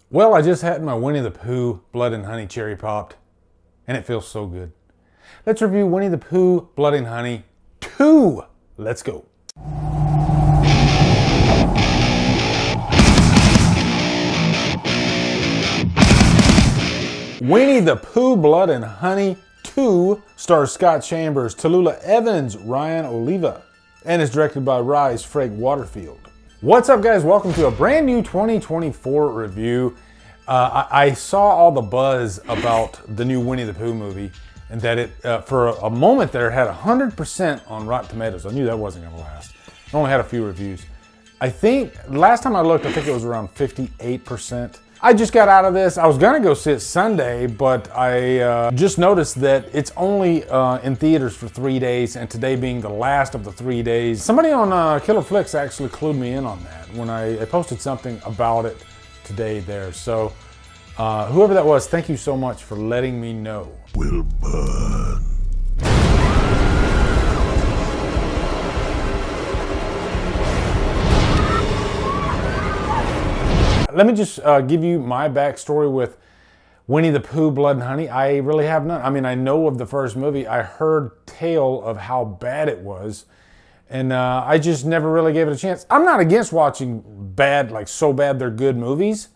Well, I just had my Winnie the Pooh Blood and Honey Cherry Popped, and it feels so good. Let's review Winnie the Pooh Blood and Honey 2. Let's go. Winnie the Pooh Blood and Honey 2 stars Scott Chambers, Tallulah Evans, Ryan Oliva, and is directed by Rise Frake Waterfield. What's up, guys? Welcome to a brand new 2024 review. I saw all the buzz about the new Winnie the Pooh movie, and that it, for a moment there, had 100% on Rotten Tomatoes. I knew that wasn't going to last. It only had a few reviews. I think, last time I looked, I think it was around 58%. I just got out of this. I was going to go see it Sunday, but I just noticed that it's only in theaters for 3 days, and today being the last of the 3 days. Somebody on Killer Flicks actually clued me in on that when I posted something about it today there. So whoever that was, thank you so much for letting me know. Will burn. Let me just give you my backstory with Winnie the Pooh Blood and Honey. I really have none. I mean, I know of the first movie. I heard tale of how bad it was, and I just never really gave it a chance. I'm not against watching bad, like so bad they're good movies,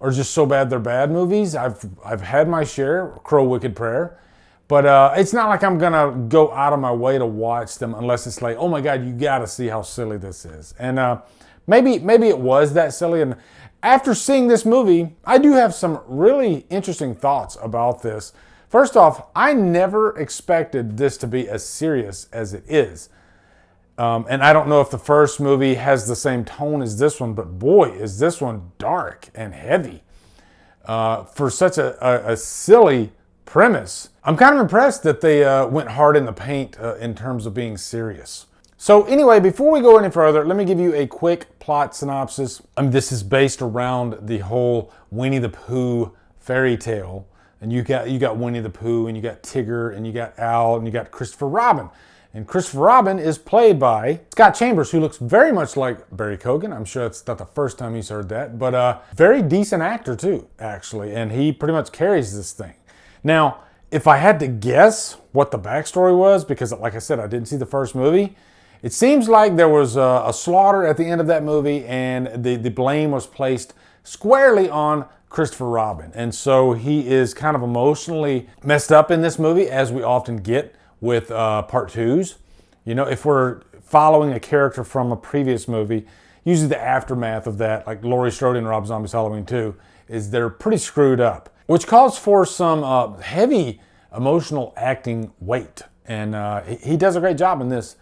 or just so bad they're bad movies. I've had my share, Crow Wicked Prayer, but it's not like I'm gonna go out of my way to watch them unless it's like, oh my God, you gotta see how silly this is. And maybe it was that silly. And after seeing this movie, I do have some really interesting thoughts about this. First off, I never expected this to be as serious as it is. And I don't know if the first movie has the same tone as this one, but boy, is this one dark and heavy. For such a silly premise, I'm kind of impressed that they went hard in the paint in terms of being serious. So anyway, before we go any further, let me give you a quick plot synopsis. This is based around the whole Winnie the Pooh fairy tale. And you got Winnie the Pooh, and you got Tigger, and you got Owl, and you got Christopher Robin. And Christopher Robin is played by Scott Chambers, who looks very much like Barry Keoghan. I'm sure it's not the first time he's heard that, but very decent actor too, actually. And he pretty much carries this thing. Now, if I had to guess what the backstory was, because like I said, I didn't see the first movie, it seems like there was a slaughter at the end of that movie, and the blame was placed squarely on Christopher Robin. And so he is kind of emotionally messed up in this movie, as we often get with part twos. You know, if we're following a character from a previous movie, usually the aftermath of that, like Laurie Strode in Rob Zombie's Halloween 2, is they're pretty screwed up, which calls for some heavy emotional acting weight. And he does a great job in this,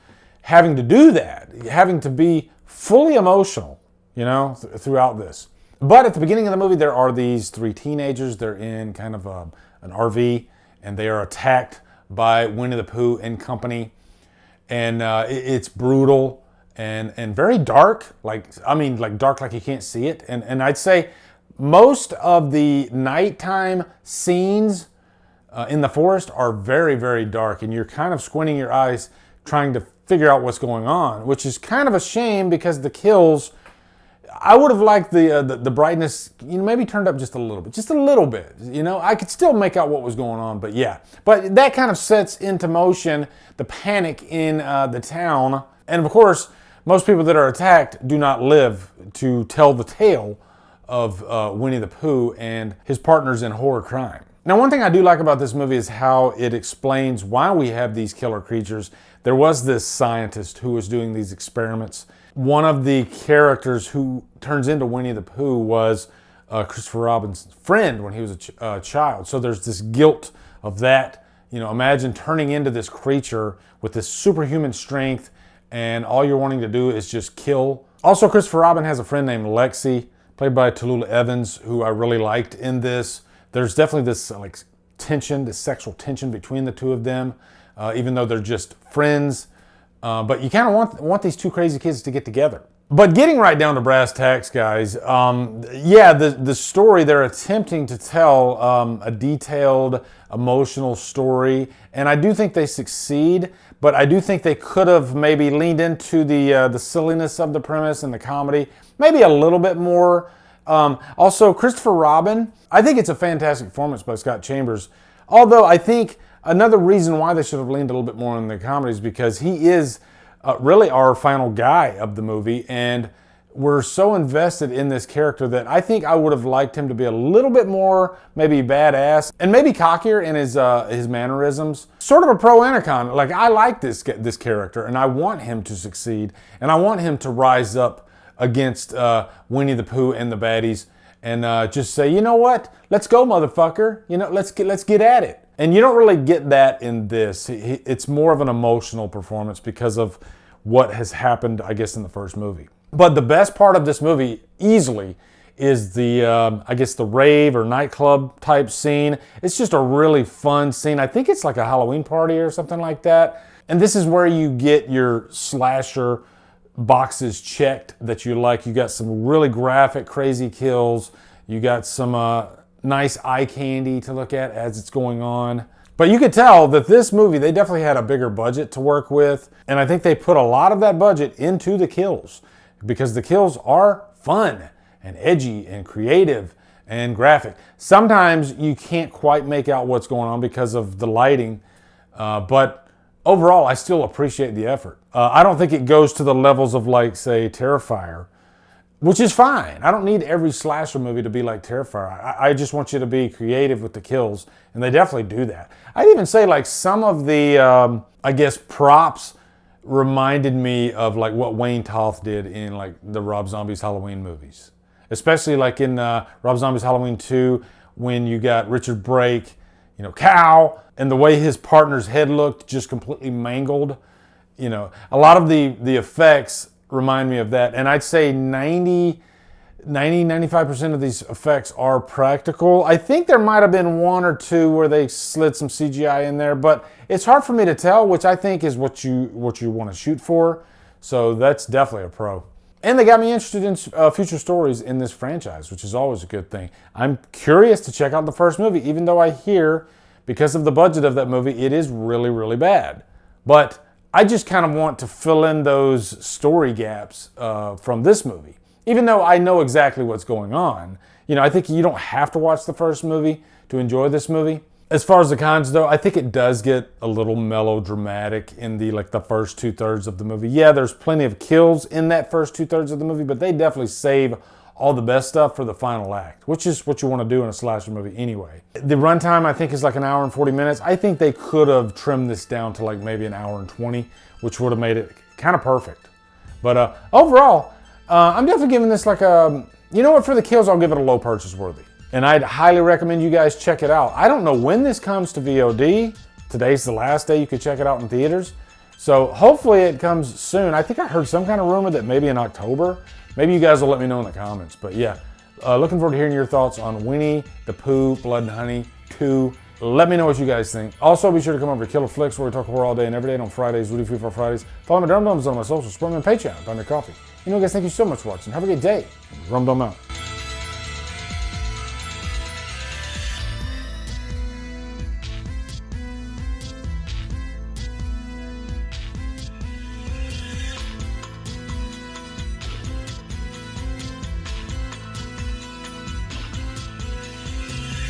having to do that, having to be fully emotional, you know, throughout this. But at the beginning of the movie, there are these three teenagers. They're in kind of an RV, and they are attacked by Winnie the Pooh and company. And it's brutal and very dark. Like dark like you can't see it. And I'd say most of the nighttime scenes in the forest are very, very dark. And you're kind of squinting your eyes trying to figure out what's going on, which is kind of a shame because the kills, I would have liked the brightness, you know, maybe turned up just a little bit, you know. I could still make out what was going on, but yeah. But that kind of sets into motion the panic in the town. And of course, most people that are attacked do not live to tell the tale of Winnie the Pooh and his partners in horror crime. Now, one thing I do like about this movie is how it explains why we have these killer creatures. There was this scientist who was doing these experiments. One of the characters who turns into Winnie the Pooh was Christopher Robin's friend when he was a child. So there's this guilt of that. You know, imagine turning into this creature with this superhuman strength, and all you're wanting to do is just kill. Also, Christopher Robin has a friend named Lexi, played by Tallulah Evans, who I really liked in this. There's definitely this like tension, this sexual tension between the two of them, even though they're just friends. But you kind of want these two crazy kids to get together. But getting right down to brass tacks, guys, yeah, the story, they're attempting to tell a detailed, emotional story, and I do think they succeed, but I do think they could have maybe leaned into the silliness of the premise and the comedy, maybe a little bit more. Also, Christopher Robin, I think it's a fantastic performance by Scott Chambers. Although I think another reason why they should have leaned a little bit more on the comedy is because he is really our final guy of the movie, and we're so invested in this character that I think I would have liked him to be a little bit more maybe badass and maybe cockier in his mannerisms. Sort of a pro and a con. Like, I like this character, and I want him to succeed, and I want him to rise up against Winnie the Pooh and the baddies, and just say, you know what? Let's go, motherfucker. You know, let's get at it. And you don't really get that in this. It's more of an emotional performance because of what has happened, I guess, in the first movie. But the best part of this movie, easily, is the, I guess, the rave or nightclub type scene. It's just a really fun scene. I think it's like a Halloween party or something like that. And this is where you get your slasher boxes checked that you like. You got some really graphic, crazy kills. You got some nice eye candy to look at as it's going on. But you could tell that this movie, they definitely had a bigger budget to work with. And I think they put a lot of that budget into the kills, because the kills are fun and edgy and creative and graphic. Sometimes you can't quite make out what's going on because of the lighting, but overall, I still appreciate the effort. I don't think it goes to the levels of, like, say, Terrifier, which is fine. I don't need every slasher movie to be like Terrifier. I just want you to be creative with the kills, and they definitely do that. I'd even say, like, some of the, I guess, props reminded me of like what Wayne Toth did in like the Rob Zombie's Halloween movies. Especially like in Rob Zombie's Halloween 2, when you got Richard Brake, you know, Cow, and the way his partner's head looked just completely mangled. You know, a lot of the effects remind me of that. And I'd say 95% of these effects are practical. I think there might have been one or two where they slid some CGI in there, but it's hard for me to tell, which I think is what you want to shoot for. So that's definitely a pro. And they got me interested in future stories in this franchise, which is always a good thing. I'm curious to check out the first movie, even though I hear, because of the budget of that movie, it is really, really bad. But I just kind of want to fill in those story gaps from this movie. Even though I know exactly what's going on, you know, I think you don't have to watch the first movie to enjoy this movie. As far as the cons, though, I think it does get a little melodramatic in the first 2/3 of the movie. Yeah, there's plenty of kills in that first 2/3 of the movie, but they definitely save all the best stuff for the final act, which is what you want to do in a slasher movie anyway. The runtime, I think, is like 1 hour and 40 minutes. I think they could have trimmed this down to like maybe 1 hour and 20, which would have made it kind of perfect. But overall, I'm definitely giving this like a, you know what, for the kills, I'll give it a low purchase worthy. And I'd highly recommend you guys check it out. I don't know when this comes to VOD. Today's the last day you could check it out in theaters. So hopefully it comes soon. I think I heard some kind of rumor that maybe in October. Maybe you guys will let me know in the comments. But yeah, looking forward to hearing your thoughts on Winnie the Pooh, Blood and Honey 2. Let me know what you guys think. Also, be sure to come over to Killer Flicks, where we talk horror all day and every day. And on Fridays, Rudy Free for Fridays. Follow my Drumdums on my socials. Support me on Patreon. Buy me coffee. You know, guys, thank you so much for watching. Have a good day. Drumdum out.